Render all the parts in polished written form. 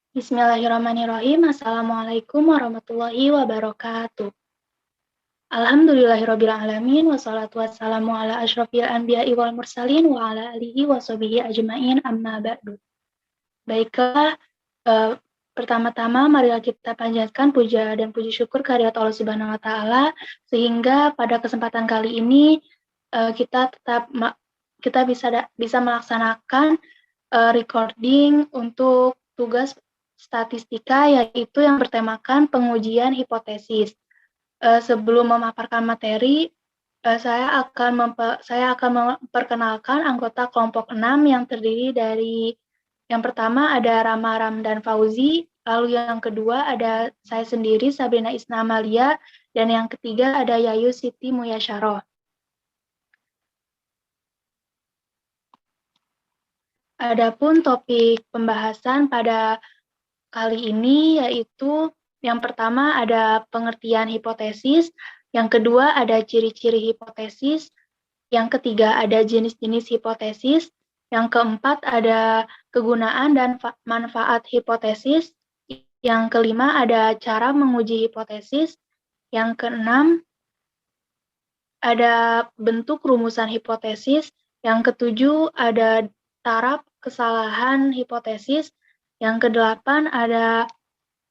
Bismillahirrahmanirrahim. Assalamualaikum warahmatullahi wabarakatuh. Alhamdulillahirabbil alamin wassalatu wassalamu ala asyrofil anbiya'i wal mursalin wa ala alihi washabihi ajmain amma ba'du. Baiklah, pertama-tama marilah kita panjatkan puja dan puji syukur kehadirat Allah Subhanahu wa taala sehingga pada kesempatan kali ini kita bisa melaksanakan recording untuk tugas statistika yaitu yang bertemakan pengujian hipotesis. Sebelum memaparkan materi, saya akan memperkenalkan anggota kelompok 6 yang terdiri dari yang pertama ada Rama Ramdan Fauzi, lalu yang kedua ada saya sendiri Sabrina Isna Amalia, dan yang ketiga ada Yayu Siti Muyasyarah. Adapun topik pembahasan pada kali ini yaitu yang pertama ada pengertian hipotesis, yang kedua ada ciri-ciri hipotesis, yang ketiga ada jenis-jenis hipotesis, yang keempat ada kegunaan dan manfaat hipotesis, yang kelima ada cara menguji hipotesis, yang keenam ada bentuk rumusan hipotesis, yang ketujuh ada taraf kesalahan hipotesis, yang kedelapan ada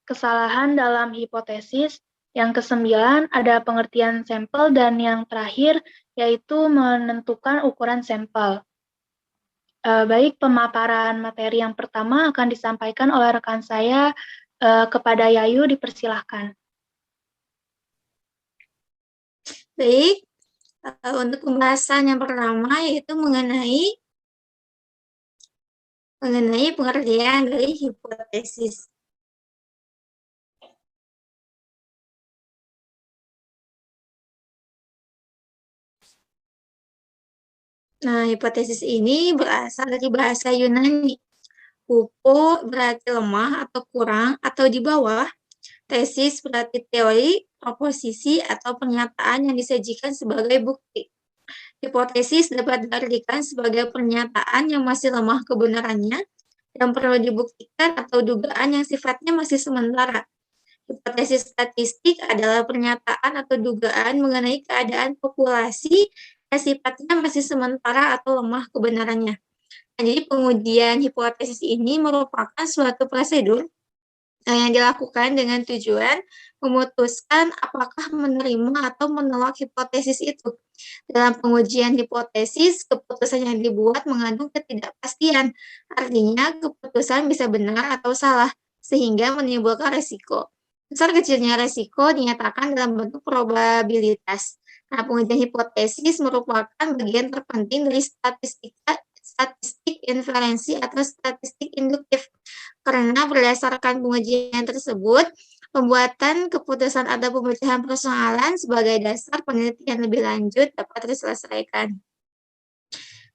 kesalahan dalam hipotesis, yang kesembilan ada pengertian sampel, dan yang terakhir yaitu menentukan ukuran sampel. Baik, pemaparan materi yang pertama akan disampaikan oleh rekan saya kepada Yayu, dipersilahkan. Baik, untuk pembahasan yang pertama yaitu mengenai pengertian dari hipotesis. Nah, hipotesis ini berasal dari bahasa Yunani. Hupo berarti lemah atau kurang atau di bawah. Tesis berarti teori, proposisi, atau pernyataan yang disajikan sebagai bukti. Hipotesis dapat diartikan sebagai pernyataan yang masih lemah kebenarannya, yang perlu dibuktikan atau dugaan yang sifatnya masih sementara. Hipotesis statistik adalah pernyataan atau dugaan mengenai keadaan populasi yang sifatnya masih sementara atau lemah kebenarannya. Nah, jadi pengujian hipotesis ini merupakan suatu prosedur yang dilakukan dengan tujuan memutuskan apakah menerima atau menolak hipotesis itu. Dalam pengujian hipotesis, keputusan yang dibuat mengandung ketidakpastian. Artinya, keputusan bisa benar atau salah, sehingga menimbulkan resiko. Besar kecilnya resiko dinyatakan dalam bentuk probabilitas. Nah, pengujian hipotesis merupakan bagian terpenting dari statistik inferensi atau statistik induktif. Karena berdasarkan pengujian tersebut, pembuatan keputusan atau pemecahan persoalan sebagai dasar penelitian lebih lanjut dapat diselesaikan.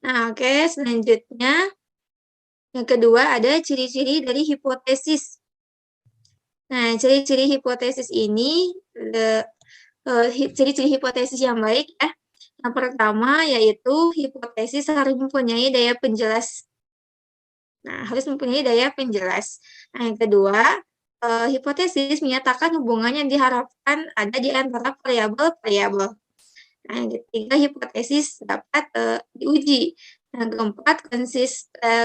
Nah, oke, selanjutnya yang kedua ada ciri-ciri dari hipotesis. Nah, ciri-ciri hipotesis ini, ciri-ciri hipotesis yang baik ya. Yang pertama yaitu hipotesis harus mempunyai daya penjelas. Nah, harus mempunyai daya penjelas. Nah, yang kedua, hipotesis menyatakan hubungan yang diharapkan ada di antara variabel-variabel. Nah, yang ketiga, hipotesis dapat diuji. Yang keempat,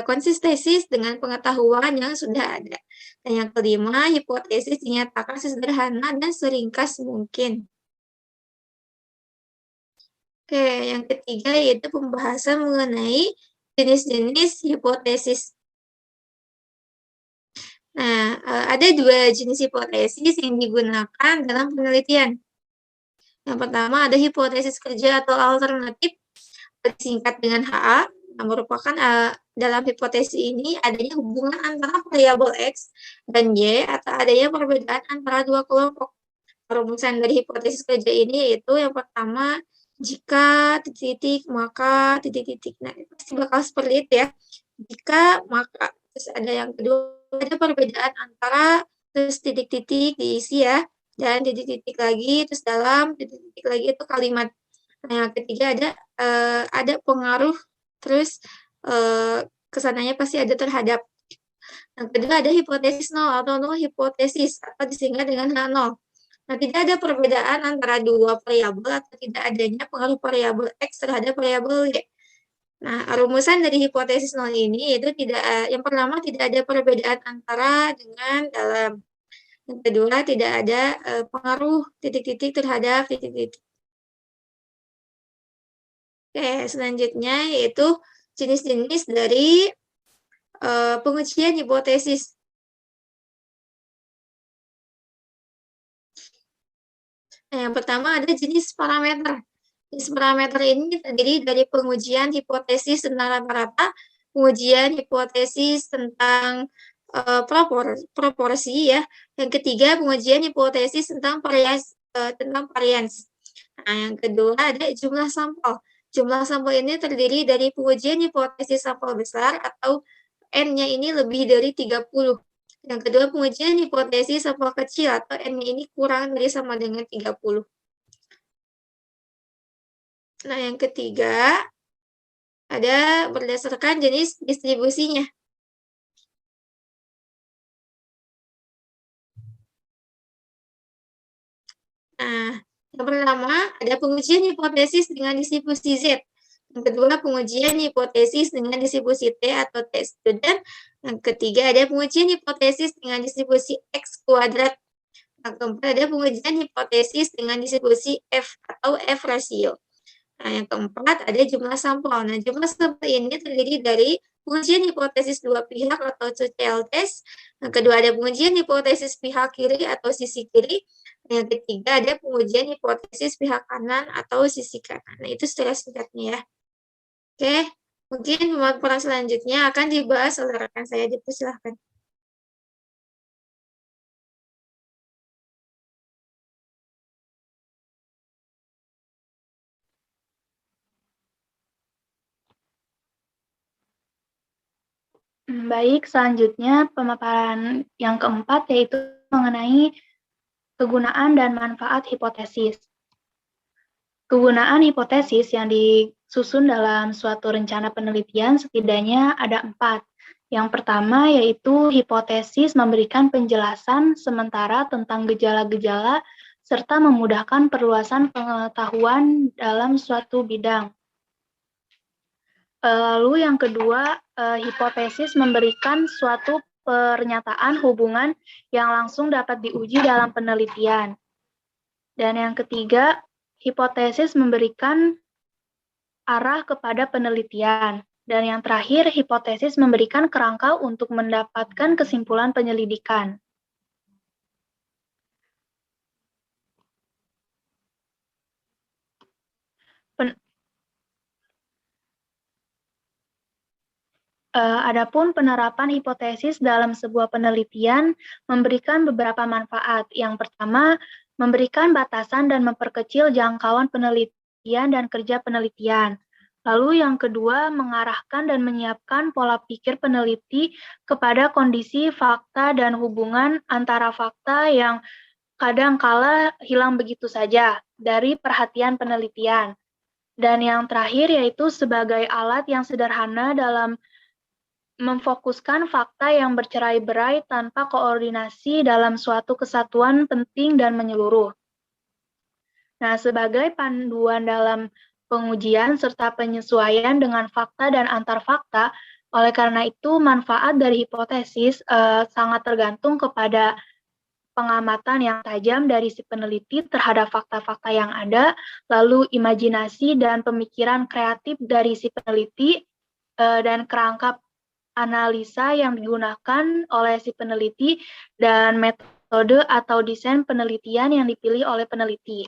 konsistensi dengan pengetahuan yang sudah ada. Dan yang kelima, hipotesis dinyatakan sesederhana dan seringkas mungkin. Oke, yang ketiga yaitu pembahasan mengenai jenis-jenis hipotesis. Nah, ada dua jenis hipotesis yang digunakan dalam penelitian. Yang pertama ada hipotesis kerja atau alternatif, disingkat dengan HA, yang merupakan dalam hipotesis ini adanya hubungan antara variabel X dan Y atau adanya perbedaan antara dua kelompok. Perumusan dari hipotesis kerja ini yaitu yang pertama, jika titik-titik maka titik-titik. Nah, pasti bakal seperti itu ya. Jika maka, terus ada yang kedua, ada perbedaan antara terus titik-titik diisi ya, dan titik-titik lagi, terus dalam titik-titik lagi itu kalimat. Nah, yang ketiga ada pengaruh, terus kesananya pasti ada terhadap. Yang kedua ada hipotesis nol atau null hipotesis atau disingkat dengan H0. Nah, tidak ada perbedaan antara dua variabel atau tidak adanya pengaruh variabel X terhadap variabel Y. Nah, rumusan dari hipotesis nol ini itu yang pertama tidak ada perbedaan antara dengan dalam. Yang kedua tidak ada pengaruh titik-titik terhadap titik-titik. Oke, selanjutnya yaitu jenis-jenis dari pengujian hipotesis. Nah, yang pertama ada jenis parameter. Jenis parameter ini terdiri dari pengujian hipotesis tentang rata-rata, pengujian hipotesis tentang proporsi ya. Yang ketiga pengujian hipotesis tentang varians. Nah, yang kedua ada jumlah sampel. Jumlah sampel ini terdiri dari pengujian hipotesis sampel besar atau N-nya ini lebih dari 30. Yang kedua, pengujian hipotesis sampel kecil atau N-nya ini kurang dari sama dengan 30. Nah, yang ketiga, ada berdasarkan jenis distribusinya. Nah, yang pertama, ada pengujian hipotesis dengan distribusi Z. Yang kedua, pengujian hipotesis dengan distribusi T atau T student. Yang ketiga, ada pengujian hipotesis dengan distribusi X kuadrat. Yang keempat, ada pengujian hipotesis dengan distribusi F atau F ratio. Nah, yang keempat, ada jumlah sampel. Nah, jumlah sampel ini terdiri dari pengujian hipotesis dua pihak atau two-tailed test. Yang kedua, ada pengujian hipotesis pihak kiri atau sisi kiri. Yang ketiga, ada pengujian hipotesis pihak kanan atau sisi kanan. Nah, itu secara singkatnya ya. Oke, mungkin pemaparan selanjutnya akan dibahas oleh rekan saya. Dipersilahkan. Baik, selanjutnya pemaparan yang keempat yaitu mengenai kegunaan dan manfaat hipotesis. Kegunaan hipotesis yang disusun dalam suatu rencana penelitian setidaknya ada 4. Yang pertama yaitu hipotesis memberikan penjelasan sementara tentang gejala-gejala serta memudahkan perluasan pengetahuan dalam suatu bidang. Lalu yang kedua, hipotesis memberikan suatu pernyataan hubungan yang langsung dapat diuji dalam penelitian. Dan yang ketiga, hipotesis memberikan arah kepada penelitian. Dan yang terakhir, hipotesis memberikan kerangka untuk mendapatkan kesimpulan penyelidikan. Adapun penerapan hipotesis dalam sebuah penelitian memberikan beberapa manfaat. Yang pertama, memberikan batasan dan memperkecil jangkauan penelitian dan kerja penelitian. Lalu yang kedua, mengarahkan dan menyiapkan pola pikir peneliti kepada kondisi fakta dan hubungan antara fakta yang kadangkala hilang begitu saja dari perhatian penelitian. Dan yang terakhir yaitu sebagai alat yang sederhana dalam memfokuskan fakta yang bercerai-berai tanpa koordinasi dalam suatu kesatuan penting dan menyeluruh. Nah, sebagai panduan dalam pengujian serta penyesuaian dengan fakta dan antar fakta, oleh karena itu manfaat dari hipotesis sangat tergantung kepada pengamatan yang tajam dari si peneliti terhadap fakta-fakta yang ada, lalu imajinasi dan pemikiran kreatif dari si peneliti, dan kerangka analisa yang digunakan oleh si peneliti, dan metode atau desain penelitian yang dipilih oleh peneliti.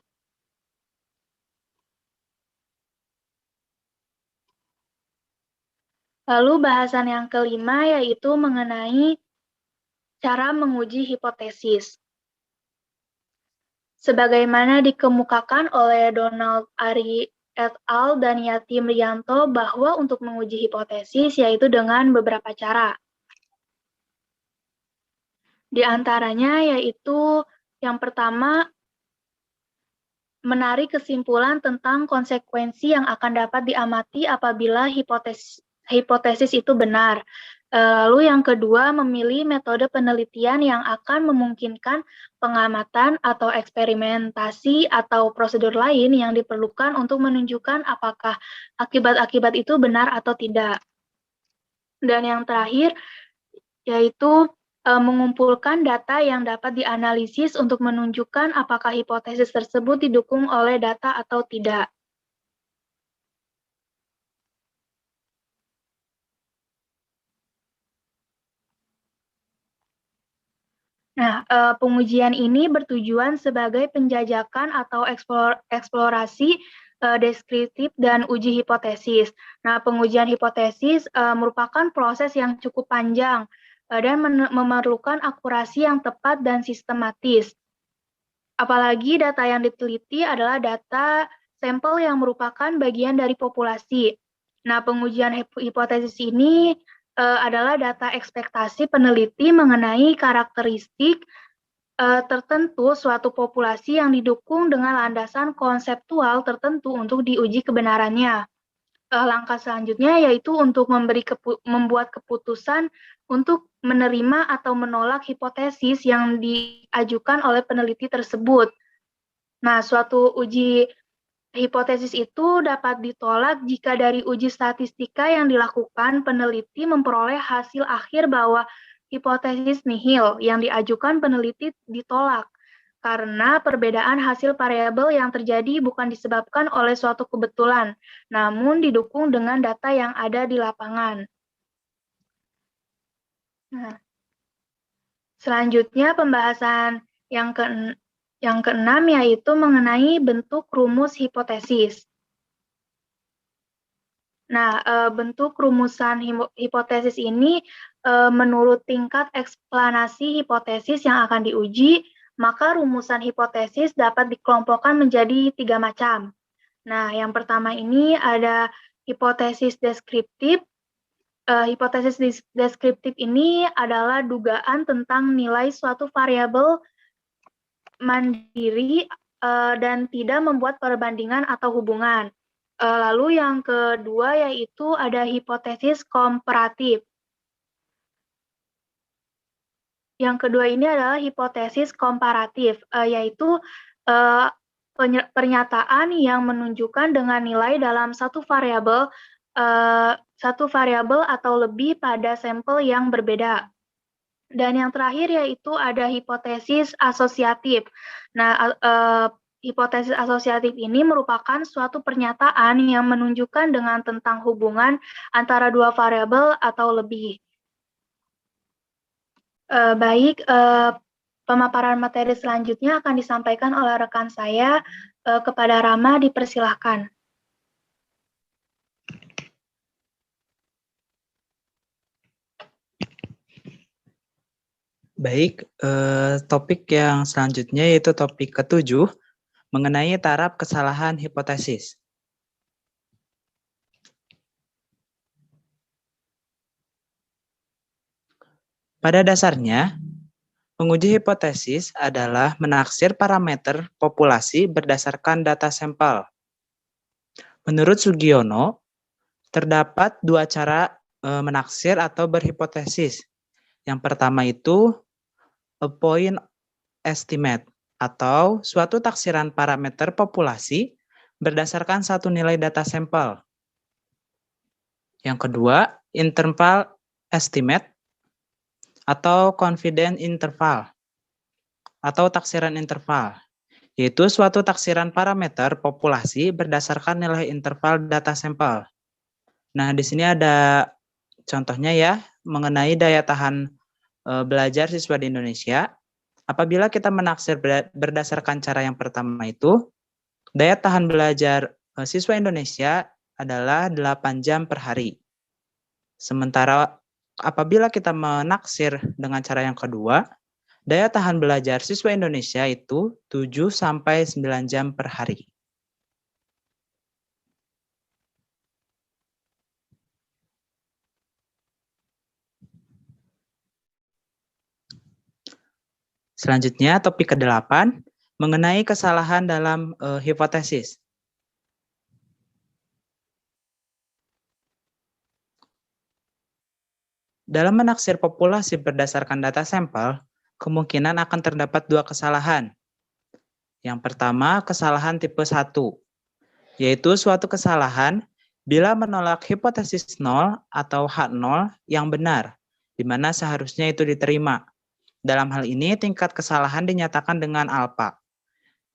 Lalu bahasan yang kelima yaitu mengenai cara menguji hipotesis. Sebagaimana dikemukakan oleh Donald Ari et al. Dan Yatim Rianto bahwa untuk menguji hipotesis yaitu dengan beberapa cara. Di antaranya yaitu yang pertama, menarik kesimpulan tentang konsekuensi yang akan dapat diamati apabila hipotesis itu benar. Lalu yang kedua, memilih metode penelitian yang akan memungkinkan pengamatan atau eksperimentasi atau prosedur lain yang diperlukan untuk menunjukkan apakah akibat-akibat itu benar atau tidak. Dan yang terakhir, yaitu mengumpulkan data yang dapat dianalisis untuk menunjukkan apakah hipotesis tersebut didukung oleh data atau tidak. Nah, pengujian ini bertujuan sebagai penjajakan atau eksplorasi deskriptif dan uji hipotesis. Nah, pengujian hipotesis merupakan proses yang cukup panjang dan memerlukan akurasi yang tepat dan sistematis. Apalagi data yang diteliti adalah data sampel yang merupakan bagian dari populasi. Nah, pengujian hipotesis ini adalah data ekspektasi peneliti mengenai karakteristik tertentu suatu populasi yang didukung dengan landasan konseptual tertentu untuk diuji kebenarannya. Langkah selanjutnya yaitu untuk membuat keputusan untuk menerima atau menolak hipotesis yang diajukan oleh peneliti tersebut. Nah, suatu uji hipotesis itu dapat ditolak jika dari uji statistika yang dilakukan, peneliti memperoleh hasil akhir bahwa hipotesis nihil yang diajukan peneliti ditolak karena perbedaan hasil variabel yang terjadi bukan disebabkan oleh suatu kebetulan, namun didukung dengan data yang ada di lapangan. Nah, selanjutnya pembahasan yang keenam yaitu mengenai bentuk rumus hipotesis. Nah, bentuk rumusan hipotesis ini menurut tingkat eksplanasi hipotesis yang akan diuji, maka rumusan hipotesis dapat dikelompokkan menjadi 3 macam. Nah, yang pertama ini ada hipotesis deskriptif. Hipotesis deskriptif ini adalah dugaan tentang nilai suatu variabel mandiri dan tidak membuat perbandingan atau hubungan. Lalu yang kedua yaitu ada hipotesis komparatif. Yang kedua ini adalah hipotesis komparatif, yaitu pernyataan yang menunjukkan dengan nilai dalam satu variabel atau lebih pada sampel yang berbeda. Dan yang terakhir yaitu ada hipotesis asosiatif. Nah, hipotesis asosiatif ini merupakan suatu pernyataan yang menunjukkan dengan tentang hubungan antara dua variabel atau lebih. Baik, pemaparan materi selanjutnya akan disampaikan oleh rekan saya. Kepada Rama, dipersilahkan. Baik, topik yang selanjutnya yaitu topik ke-7 mengenai taraf kesalahan hipotesis. Pada dasarnya, penguji hipotesis adalah menaksir parameter populasi berdasarkan data sampel. Menurut Sugiono, terdapat dua cara menaksir atau berhipotesis. Yang pertama itu a point estimate atau suatu taksiran parameter populasi berdasarkan satu nilai data sampel. Yang kedua, interval estimate atau confidence interval atau taksiran interval, yaitu suatu taksiran parameter populasi berdasarkan nilai interval data sampel. Nah, di sini ada contohnya ya mengenai daya tahan belajar siswa di Indonesia. Apabila kita menaksir berdasarkan cara yang pertama itu, daya tahan belajar siswa Indonesia adalah 8 jam per hari. Sementara apabila kita menaksir dengan cara yang kedua, daya tahan belajar siswa Indonesia itu 7-9 jam per hari. Selanjutnya, topik ke-8 mengenai kesalahan dalam hipotesis. Dalam menaksir populasi berdasarkan data sampel, kemungkinan akan terdapat dua kesalahan. Yang pertama, kesalahan tipe 1, yaitu suatu kesalahan bila menolak hipotesis 0 atau H0 yang benar, di mana seharusnya itu diterima. Dalam hal ini, tingkat kesalahan dinyatakan dengan alfa.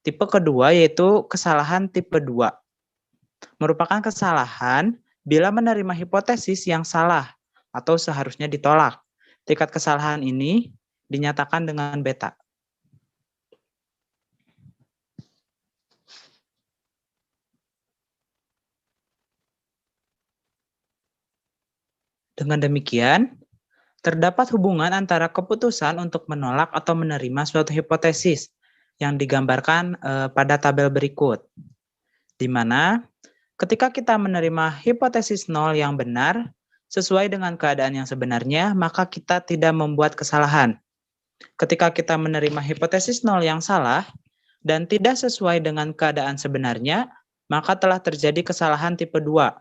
Tipe kedua yaitu kesalahan tipe 2, merupakan kesalahan bila menerima hipotesis yang salah atau seharusnya ditolak. Tingkat kesalahan ini dinyatakan dengan beta. Dengan demikian, terdapat hubungan antara keputusan untuk menolak atau menerima suatu hipotesis yang digambarkan pada tabel berikut, di mana ketika kita menerima hipotesis 0 yang benar, sesuai dengan keadaan yang sebenarnya, maka kita tidak membuat kesalahan. Ketika kita menerima hipotesis 0 yang salah dan tidak sesuai dengan keadaan sebenarnya, maka telah terjadi kesalahan tipe 2.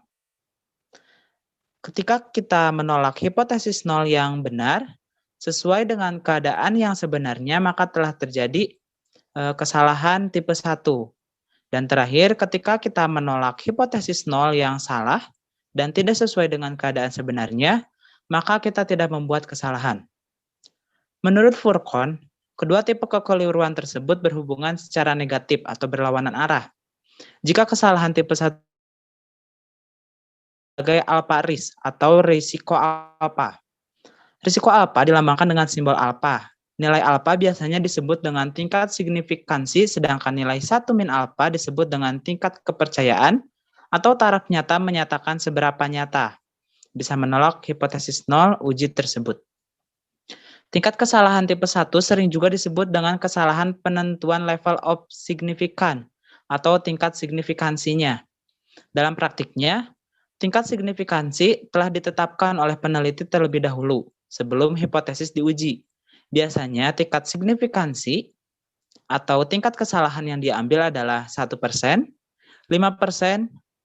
Ketika kita menolak hipotesis 0 yang benar, sesuai dengan keadaan yang sebenarnya, maka telah terjadi kesalahan tipe 1. Dan terakhir, ketika kita menolak hipotesis 0 yang salah dan tidak sesuai dengan keadaan sebenarnya, maka kita tidak membuat kesalahan. Menurut Furqon, kedua tipe kekeliruan tersebut berhubungan secara negatif atau berlawanan arah. Jika kesalahan tipe 1 sebagai alpha risk atau risiko alpha. Risiko alpha dilambangkan dengan simbol alpha. Nilai alpha biasanya disebut dengan tingkat signifikansi, sedangkan nilai 1 min alpha disebut dengan tingkat kepercayaan atau taraf nyata menyatakan seberapa nyata bisa menolak hipotesis 0 uji tersebut. Tingkat kesalahan tipe 1 sering juga disebut dengan kesalahan penentuan level of significance atau tingkat signifikansinya. Dalam praktiknya, tingkat signifikansi telah ditetapkan oleh peneliti terlebih dahulu sebelum hipotesis diuji. Biasanya tingkat signifikansi atau tingkat kesalahan yang diambil adalah 1%, 5%,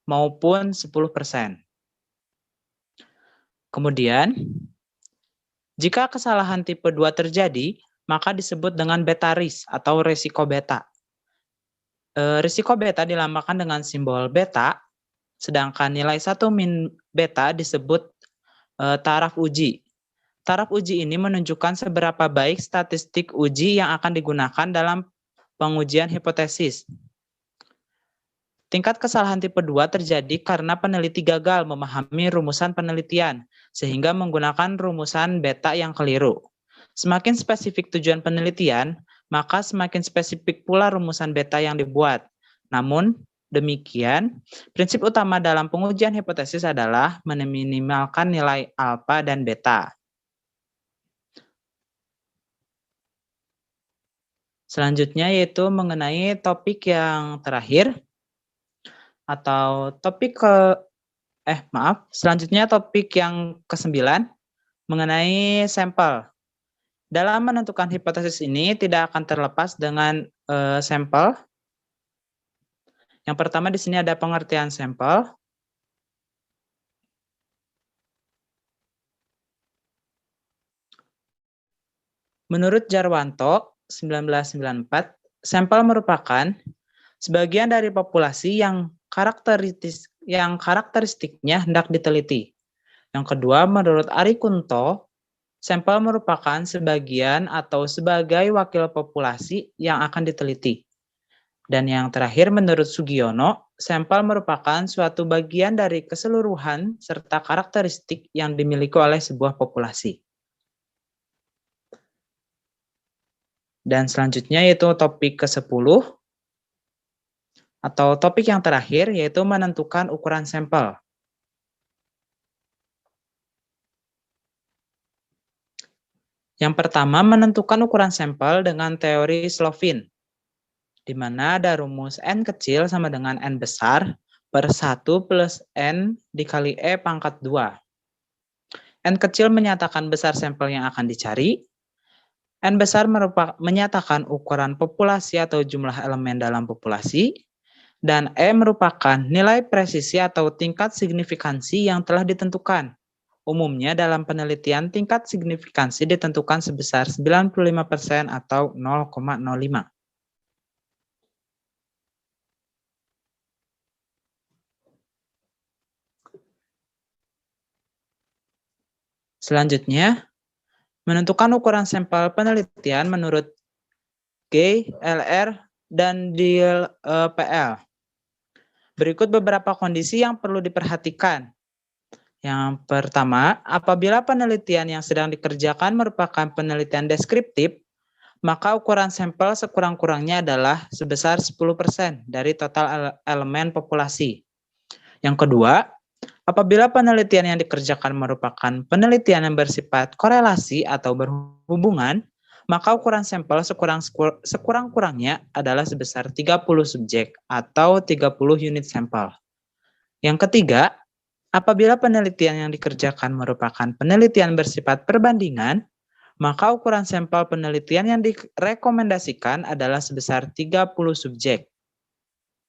maupun 10%. Kemudian, jika kesalahan tipe 2 terjadi, maka disebut dengan beta risk atau risiko beta. Risiko beta dilambangkan dengan simbol beta, sedangkan nilai 1 min beta disebut taraf uji. Taraf uji ini menunjukkan seberapa baik statistik uji yang akan digunakan dalam pengujian hipotesis. Tingkat kesalahan tipe 2 terjadi karena peneliti gagal memahami rumusan penelitian, sehingga menggunakan rumusan beta yang keliru. Semakin spesifik tujuan penelitian, maka semakin spesifik pula rumusan beta yang dibuat. Namun, demikian, prinsip utama dalam pengujian hipotesis adalah meminimalkan nilai alfa dan beta. Selanjutnya yaitu mengenai topik yang terakhir atau selanjutnya topik yang ke-9 mengenai sampel. Dalam menentukan hipotesis ini tidak akan terlepas dengan sampel. Yang pertama di sini ada pengertian sampel. Menurut Jarwanto 1994, sampel merupakan sebagian dari populasi yang karakteristiknya hendak diteliti. Yang kedua, menurut Ari Kunto, sampel merupakan sebagian atau sebagai wakil populasi yang akan diteliti. Dan yang terakhir, menurut Sugiono, sampel merupakan suatu bagian dari keseluruhan serta karakteristik yang dimiliki oleh sebuah populasi. Dan selanjutnya yaitu topik ke-10 atau topik yang terakhir yaitu menentukan ukuran sampel. Yang pertama, menentukan ukuran sampel dengan teori Slovin, di mana ada rumus N kecil sama dengan N besar per 1 plus N dikali E pangkat 2. N kecil menyatakan besar sampel yang akan dicari. N besar menyatakan ukuran populasi atau jumlah elemen dalam populasi, dan E merupakan nilai presisi atau tingkat signifikansi yang telah ditentukan Umumnya dalam penelitian tingkat signifikansi ditentukan sebesar 95% atau 0,05. Selanjutnya, menentukan ukuran sampel penelitian menurut G, LR, dan DLPL. Berikut beberapa kondisi yang perlu diperhatikan. Yang pertama, apabila penelitian yang sedang dikerjakan merupakan penelitian deskriptif, maka ukuran sampel sekurang-kurangnya adalah sebesar 10% dari total elemen populasi. Yang kedua, apabila penelitian yang dikerjakan merupakan penelitian yang bersifat korelasi atau berhubungan, maka ukuran sampel sekurang-kurangnya adalah sebesar 30 subjek atau 30 unit sampel. Yang ketiga, apabila penelitian yang dikerjakan merupakan penelitian bersifat perbandingan, maka ukuran sampel penelitian yang direkomendasikan adalah sebesar 30 subjek.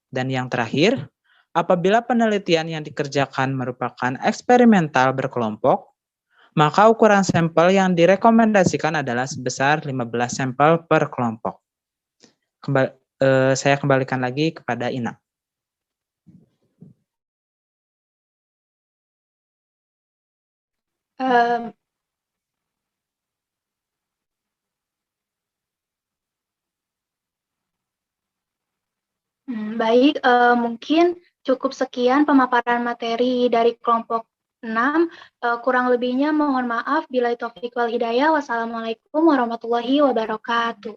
Dan yang terakhir, apabila penelitian yang dikerjakan merupakan eksperimental berkelompok, maka ukuran sampel yang direkomendasikan adalah sebesar 15 sampel per kelompok. Saya kembalikan lagi kepada Ina. Baik, mungkin cukup sekian pemaparan materi dari kelompok 6. Kurang lebihnya mohon maaf. Billahi taufiq wal hidayah. Wassalamualaikum warahmatullahi wabarakatuh.